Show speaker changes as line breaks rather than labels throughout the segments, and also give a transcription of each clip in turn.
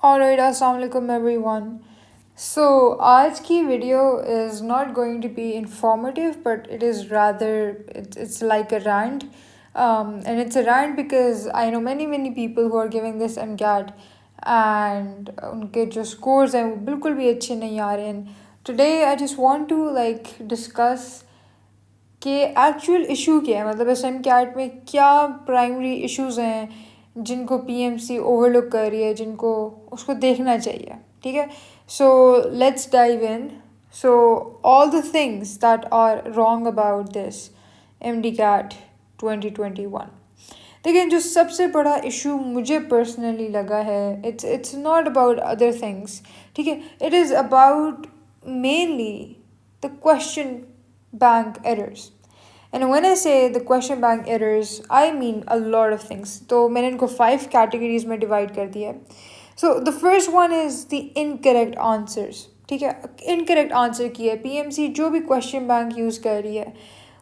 Alright, assalamualaikum everyone. So आज की video is not going to be informative, but it is rather it's like a rant, and it's a rant because I know many people who are giving this MCAT and उनके जो scores हैं वो बिल्कुल भी अच्छे नहीं आ रहे हैं. Today I just want to like discuss कि एक्चुअल इशू क्या है, मतलब इस MCAT में क्या प्राइमरी इश्यूज हैं जिनको PMC ओवरलुक कर रही है, जिनको उसको देखना चाहिए. ठीक है, so let's dive in. So all the things that are wrong about this MDCAT 2021. देखिए, जो सबसे बड़ा इशू मुझे पर्सनली लगा है, it's not about other things. ठीक है, it is about mainly the question bank errors. And when I say the question bank errors, I mean a lot of things. तो मैंने इनको 5 categories में divide कर दिया है. So the first one is the incorrect answers. ठीक है, incorrect answer की है. PMC जो भी question bank use कर रही है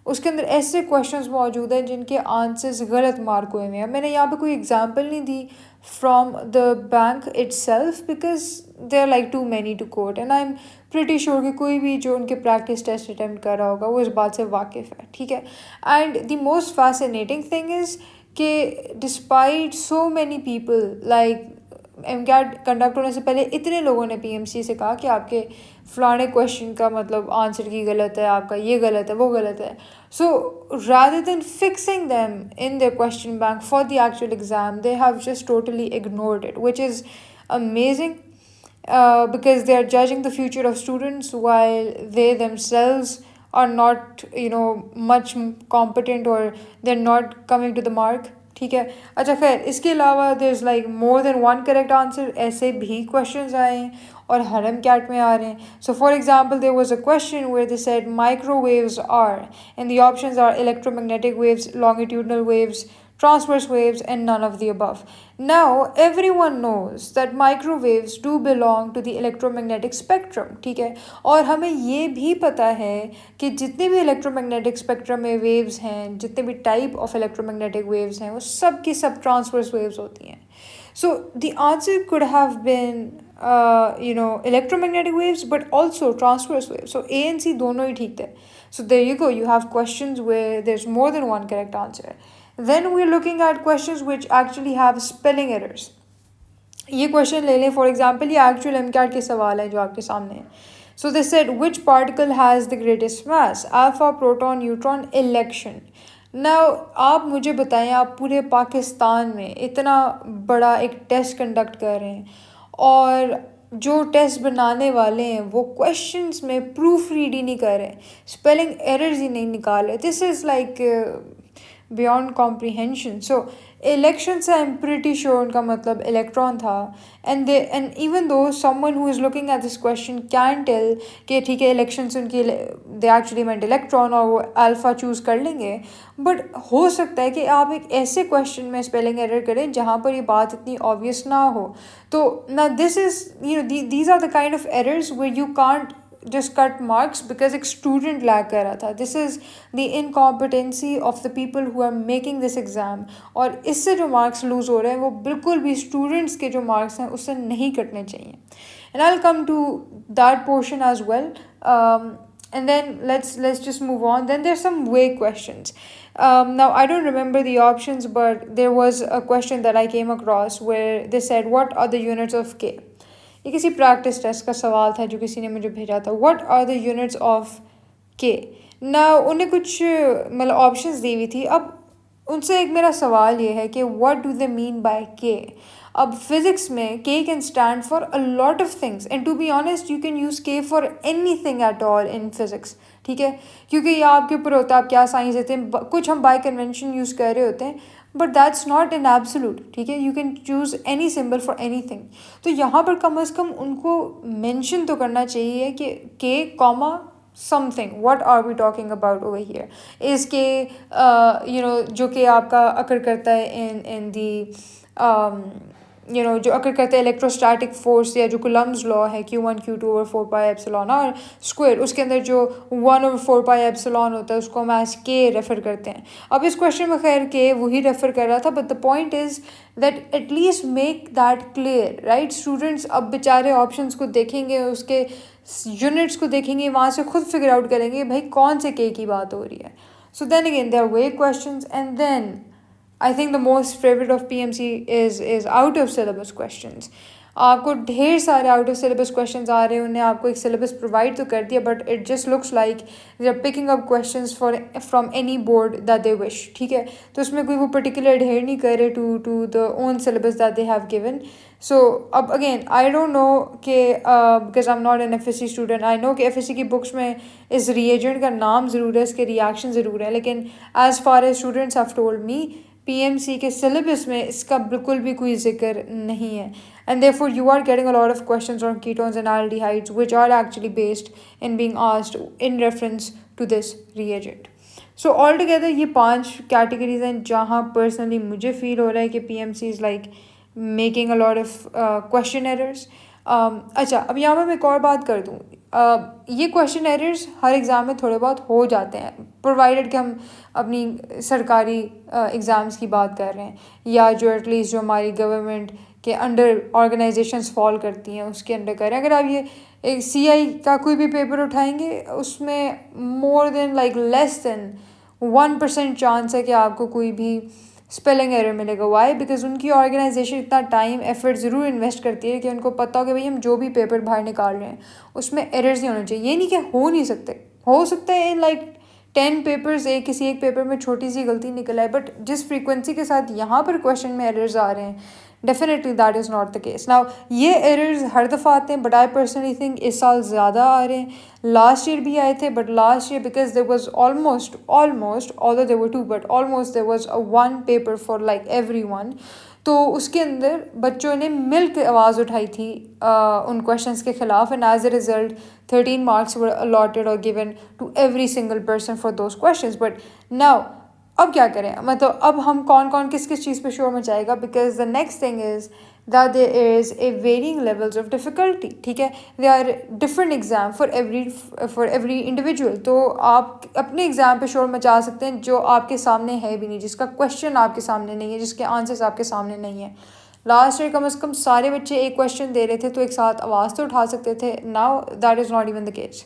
उसके अंदर ऐसे क्वेश्चंस मौजूद हैं जिनके आंसर्स गलत मार्क हुए हुए हैं. मैंने यहाँ पे कोई एग्जांपल नहीं दी from the bank itself because they are like too many to quote, and I am pretty sure कि कोई भी जो उनके प्रैक्टिस टेस्ट अटैम्प्ट कर रहा होगा वो इस बात से वाकिफ़ है. ठीक है, and the most fascinating thing is कि despite so many people like MCAT conduct होने से पहले इतने लोगों ने PMC से कहा कि आपके फलाने क्वेश्चन का मतलब आंसर की गलत है, आपका ये गलत है, वो गलत है. So rather than fixing them in their question bank for the actual exam, they have just totally ignored it, which is amazing because they are judging the future of students while they themselves are not much competent or they're not coming to the mark. ठीक है, अच्छा खैर, इसके अलावा there is like more than one correct answer. ऐसे भी questions आए हैं और हर MCAT में आ रहे हैं. So for example there was a question where they said microwaves are, and the options are electromagnetic waves, longitudinal waves, transverse waves, and none of the above. Now everyone knows that microwaves do belong to the electromagnetic spectrum. ठीक है, और हमें ये भी पता है कि जितने भी इलेक्ट्रोमैग्नेटिक स्पेक्ट्रम में वेव्स हैं, जितने भी टाइप ऑफ इलेक्ट्रोमैग्नेटिक वेव्स हैं, वो सब की सब ट्रांसवर्स वेव्स होती हैं. So the answer could have been electromagnetic waves but also transverse waves. So A and C दोनों ही ठीक थे. So there you go, you have questions where there's more than one correct answer. Then we're looking at questions which actually have spelling errors. ये question ले लें, for example ये actual MCAT के सवाल हैं जो आपके सामने हैं. So they said which particle has the greatest mass, alpha, proton, neutron, election. Now आप मुझे बताएं, आप पूरे पाकिस्तान में इतना बड़ा एक टेस्ट कंडक्ट कर रहे हैं और जो टेस्ट बनाने वाले हैं वो क्वेश्चंस में प्रूफ रीड ही नहीं कर रहे हैं, स्पेलिंग एरर्स ही नहीं निकाल रहे. This is like beyond comprehension. So election से आई एम प्रिटी श्योर उनका मतलब इलेक्ट्रॉन था, and even though someone who is looking at this question can tell कि ठीक है इलेक्शन से उनकी दे एक्चुअली मेंट इलेक्ट्रॉन और वो अल्फ़ा चूज़ कर लेंगे. बट हो सकता है कि आप एक ऐसे क्वेश्चन में स्पेलिंग एरर करें जहाँ पर ये बात इतनी ऑब्वियस ना हो. तो ना this is these are the kind of errors where you can't just cut marks because एक student lag कर रहा था. This is the incompetency of the people who are making this exam, और इससे जो marks lose हो रहे हैं वो बिल्कुल भी students के जो marks हैं उससे नहीं कटने चाहिए. And I'll come to that portion as well. And then let's just move on. Then there's some vague questions. Now I don't remember the options, but there was a question that I came across where they said what are the units of K. ये किसी practice test का सवाल था जो किसी ने मुझे भेजा था. What are the units of K. ना उन्हें कुछ मतलब ऑप्शंस दी हुई थी. अब उनसे एक मेरा सवाल ये है कि what do they mean by K. अब फिज़िक्स में K can stand for a lot of things, and to be honest you can use K for anything at all in physics. ठीक है, क्योंकि ये आपके ऊपर होता है आप क्या साइंस देते हैं. कुछ हम बाय कन्वेंशन यूज़ कर रहे होते हैं, but that's not an absolute. ठीक है, you can choose any symbol for any thing. तो यहाँ पर कम अज़ कम उनको मेंशन तो करना चाहिए कि K comma something. What are we talking about over here. Is K जो कि आपका अकर करता है इन दी जो अगर करते हैं इलेक्ट्रोस्टैटिक फोर्स या जो कुलम्स लॉ है Q1 Q2/4πε r स्क्वायर, उसके अंदर जो 1/4πε होता है उसको हम एज के रेफर करते हैं. अब इस क्वेश्चन में खैर के वही रेफर कर रहा था, but the point is that at least make that clear, right. Students अब बेचारे ऑप्शंस को देखेंगे, उसके यूनिट्स को देखेंगे, वहाँ से खुद फिगर आउट करेंगे भाई कौन से के की बात हो रही है. So then again they are vague questions, and then I think the most favorite of PMC is out of syllabus questions. आपको ढेर सारे आउट ऑफ सिलेबस क्वेश्चंस आ रहे हैं, उन्हें आपको एक सिलेबस प्रोवाइड तो कर दिया, but it just looks like they are picking up questions from any board that they wish. ठीक है, तो उसमें कोई वो पर्टिकुलर ढेर नहीं कर रहे to the own syllabus that they have given. So अब अगेन आई डोंट नो कि because I am not an FSC student, I know कि FSC की बुक्स में इस रिएजेंट का नाम ज़रूर है, इसके रिएक्शन ज़रूर है, लेकिन as far as students have told me PMC के सिलेबस में इसका बिल्कुल भी कोई जिक्र नहीं है. And therefore you are getting a lot of questions on ketones and aldehydes which are actually based in being asked in reference to this reagent. So altogether ये 5 categories हैं जहाँ personally मुझे feel हो रहा है कि PMC is like making a lot of question errors. अच्छा, अब यहाँ पर मैं एक और बात कर दूँ. ये क्वेश्चन एरर्स हर एग्ज़ाम में थोड़े बहुत हो जाते हैं, प्रोवाइडेड कि हम अपनी सरकारी एग्ज़ाम्स की बात कर रहे हैं, या जो एटलीस्ट जो हमारी गवर्नमेंट के अंडर ऑर्गेनाइजेशंस फॉल करती हैं उसके अंडर करें. अगर आप ये एक CI का कोई भी पेपर उठाएंगे, उसमें more than like less than 1% chance है कि आपको कोई भी स्पेलिंग एरर मिलेगा. वाई? बिकॉज उनकी ऑर्गेनाइजेशन इतना टाइम एफर्ट ज़रूर इन्वेस्ट करती है कि उनको पता हो कि भाई हम जो भी पेपर बाहर निकाल रहे हैं उसमें एरर्स नहीं होने चाहिए. ये नहीं कि हो नहीं सकते, हो सकता है इन लाइक 10 पेपर्स किसी एक पेपर में छोटी सी गलती निकल आए, बट जिस फ्रीक्वेंसी के साथ यहाँ पर क्वेश्चन में एरर्स आ रहे हैं, definitely that is not the case. Now ये एरर्स हर दफ़ा आते हैं, बट आई पर्सनली थिंक इस साल ज़्यादा आ रहे हैं. लास्ट ईयर भी आए थे, but last year because there was almost although there were 2, but almost there was a 1 paper for like everyone. तो उसके अंदर बच्चों ने मिल के आवाज़ उठाई थी उन क्वेश्चंस के ख़िलाफ़, and as a result 13 marks were allotted और given to every single person for those questions. But now अब क्या करें, मतलब अब हम कौन कौन किस किस चीज़ पे शोर मचाएगा, because the next thing is that there is a varying levels of difficulty. ठीक है, they are different exam for every individual. तो आप अपने एग्ज़ाम पे शोर मचा सकते हैं जो आपके सामने है भी नहीं, जिसका क्वेश्चन आपके सामने नहीं है, जिसके आंसर्स आपके सामने नहीं है. लास्ट ईयर कम से कम सारे बच्चे एक क्वेश्चन दे रहे थे तो एक साथ आवाज़ तो उठा सकते थे. Now that is not even the case.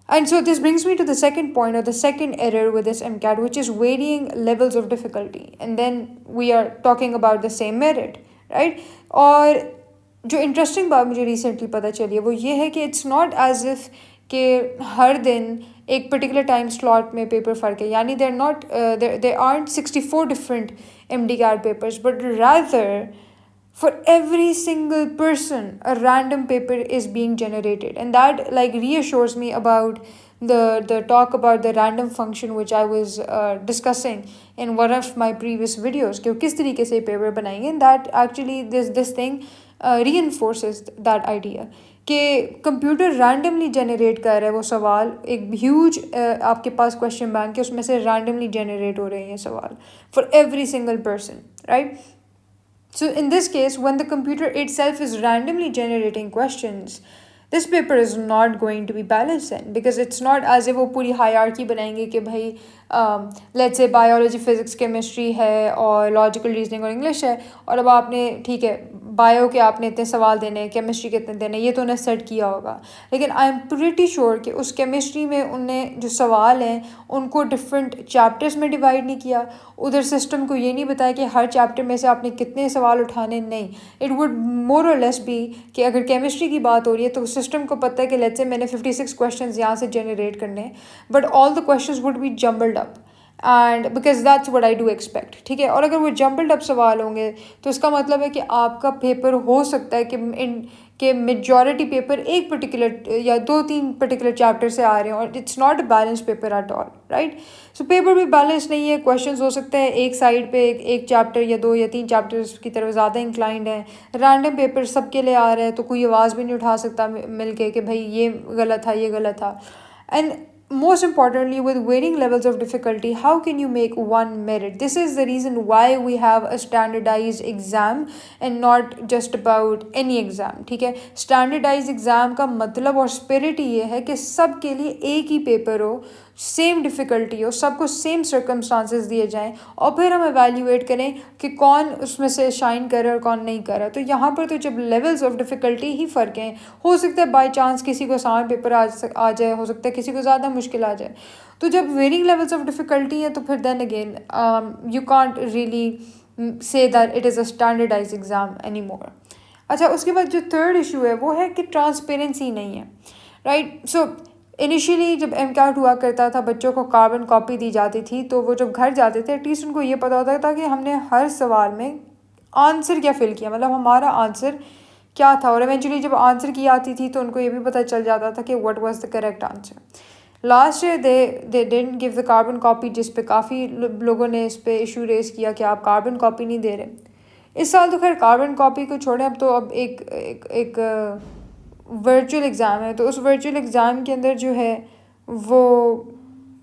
And so this brings me to the second point, or the second error with this MCAT, which is varying levels of difficulty. And then we are talking about the same merit, right? और जो interesting बात मुझे recently पता चली है वो ये है कि इट्स नॉट एज इफ़ कि हर दिन एक पर्टिकुलर टाइम स्लॉट में पेपर फ़र्क है, यानी there aren't 64 different MDCAT papers, but rather for every single person a random paper is being generated, and that like reassures me about the talk about the random function which I was discussing in one of my previous videos कि किस तरीके से paper बनाएंगे. and that actually this thing reinforces that idea कि computer randomly generate कर रहा है वो सवाल, एक ह्यूज आपके पास क्वेश्चन बैंक है उसमें से रैंडमली जनरेट हो रहे हैं ये सवाल for every single person, right. So in this case, when the computer itself is randomly generating questions, this paper is not going to be balanced then, because it's not as if वो पूरी hierarchy बनाएंगे कि भाई let's say biology, physics, chemistry है और logical reasoning और English है, और अब आपने ठीक है बायो के आपने इतने सवाल देने हैं, केमिस्ट्री के इतने देने, ये तो उन्हें सेट किया होगा. लेकिन आई एम प्रिटी श्योर कि उस केमिस्ट्री में उनने जो सवाल हैं उनको डिफरेंट चैप्टर्स में डिवाइड नहीं किया. उधर सिस्टम को ये नहीं बताया कि हर चैप्टर में से आपने कितने सवाल उठाने. नहीं, इट वुड मोर और लेस बी कि अगर केमिस्ट्री की बात हो रही है तो सिस्टम को पता है कि लेट्स से मैंने 56 क्वेश्चन यहाँ से जनरेट करने हैं, but all the question would be jumbled up, and because that's what I do expect. ठीक है, और अगर वो जम्बल्ड अप सवाल होंगे तो इसका मतलब है कि आपका पेपर हो सकता है कि मेजॉरिटी पेपर एक पर्टिकुलर या 2-3 पर्टिकुलर चैप्टर से आ रहे हैं, और it's not a balance paper at all, right. So paper भी बैलेंस नहीं है. क्वेश्चंस हो सकते हैं एक साइड पे एक चैप्टर या 2 या 3 चैप्टर्स की तरफ ज़्यादा इंक्लाइंड है. रैंडम पेपर सबके लिए आ रहा है तो कोई आवाज़ भी नहीं उठा सकता मिल के कि भाई ये गलत था, ये गलत था. And most importantly, with varying levels of difficulty, how can you make one merit? This is the reason why we have a standardized exam and not just about any exam. ठीक है, standardized exam का मतलब और spirit ही ये है कि सब के लिए एक ही पेपर हो, सेम डिफ़िकल्टी हो, सबको सेम सर्कमस्टांसेस दिए जाएं और फिर हम एवेल्यूएट करें कि कौन उसमें से शाइन कर रहा है और कौन नहीं कर रहा। तो यहाँ पर तो जब लेवल्स ऑफ डिफ़िकल्टी ही फ़र्क हैं, हो सकता है बाई चांस किसी को आसान पेपर आ जाए, हो सकता है किसी को ज़्यादा मुश्किल आ जाए। तो जब वेरिंग लेवल्स ऑफ डिफ़िकल्टी है तो फिर then again you can't really say that it is a standardize exam any more. अच्छा, उसके बाद जो थर्ड इशू है वो है कि ट्रांसपेरेंसी नहीं है, राइट। सो इनिशियली जब MCAT हुआ करता था, बच्चों को कार्बन कॉपी दी जाती थी, तो वो जब घर जाते थे एटलीस्ट उनको ये पता होता था कि हमने हर सवाल में आंसर क्या फिल किया, मतलब हमारा आंसर क्या था। और इवेंचुअली जब आंसर की आती थी तो उनको ये भी पता चल जाता था कि what was the correct answer. Last year they didn't give the carbon copy, जिस पे काफ़ी लोगों ने इस पे इशू रेस किया कि आप कार्बन कॉपी नहीं दे रहे। इस साल तो खैर कार्बन कॉपी को छोड़ें, अब तो अब एक वर्चुअल एग्ज़ाम है। तो उस वर्चुअल एग्ज़ाम के अंदर जो है वो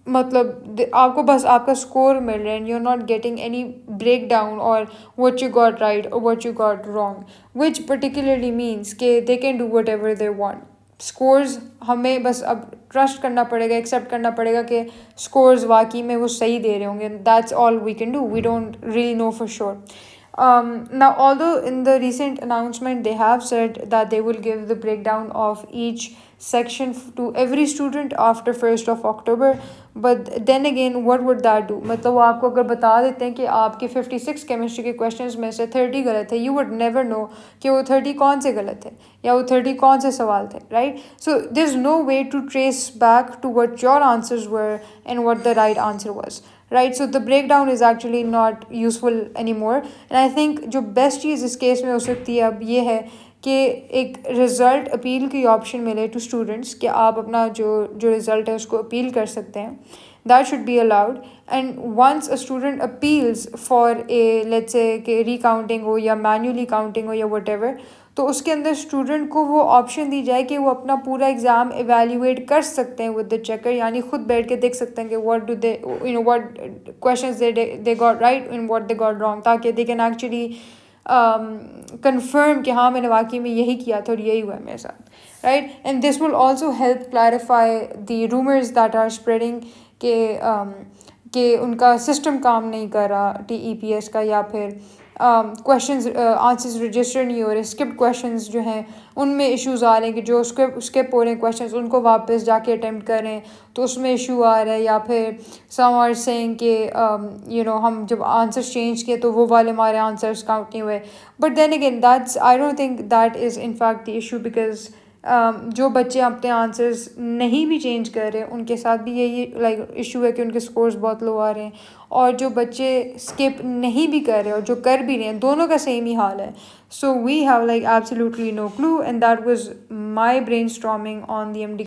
मतलब आपको बस आपका स्कोर मिल रहा है, you are not getting any break down और व्हाट यू गॉट राइट और what you got wrong, which particularly means कि they can do whatever they want. Scores हमें बस अब ट्रस्ट करना पड़ेगा, एक्सेप्ट करना पड़ेगा कि स्कोर्स वाकई में वो सही दे रहे होंगे। That's all we can do, we don't really know for sure. Now, although in the recent announcement they have said that they will give the breakdown of each section to every student after 1st of October, but then again what would that do? मतलब वो आपको अगर बता देते हैं कि आपके 56 chemistry के क्वेश्चंस में से 30 गलत है, you would never know कि वो 30 कौन से गलत थे या वो 30 कौन से सवाल थे, right? So there's no way to trace back to what your answers were and what the right answer was. Right, so the breakdown is actually not useful any more. And I think जो best चीज़ इस case में हो सकती है अब ये है कि एक रिज़ल्ट अपील की ऑप्शन मिले टू स्टूडेंट्स कि आप अपना जो रिज़ल्ट है उसको अपील कर सकते हैं। That should be allowed. And once a student appeals for a let's say कि रिकाउंटिंग हो या मैन्युअली काउंटिंग हो या वट एवर, तो उसके अंदर स्टूडेंट को वो ऑप्शन दी जाए कि वो अपना पूरा एग्ज़ाम एवेल्यूएट कर सकते हैं विद द चेकर, यानी खुद बैठ के देख सकते हैं कि what do they what questions they got right and what they got wrong, ताकि दे कैन एक्चुअली कंफर्म कि हाँ मैंने वाकई में यही किया था और यही हुआ है मेरे साथ, right. And this will also help clarify the rumours that are spreading कि उनका सिस्टम काम नहीं कर रहा TEPS का, या फिर क्वेश्चंस आंसर्स रजिस्टर नहीं हो रहे, स्किप्ड क्वेश्चंस जो हैं उनमें इश्यूज़ आ रहे हैं कि जो स्किप हो रहे हैं क्वेश्चंस उनको वापस जाके अटैम्प्ट करें तो उसमें इशू आ रहा है, या फिर सम आर सेइंग कि हम जब आंसर्स चेंज किए तो वो वाले हमारे आंसर्स काउंट नहीं हुए। But then again that's I don't think that is in fact the issue, because जो बच्चे अपने आंसर्स नहीं भी चेंज कर रहे हैं उनके साथ भी यही इशू है कि उनके स्कोर्स बहुत लो आ रहे हैं, और जो बच्चे स्किप नहीं भी कर रहे और जो कर भी रहे हैं दोनों का सेम ही हाल है। So we have absolutely no clue, and that was my brainstorming on the MD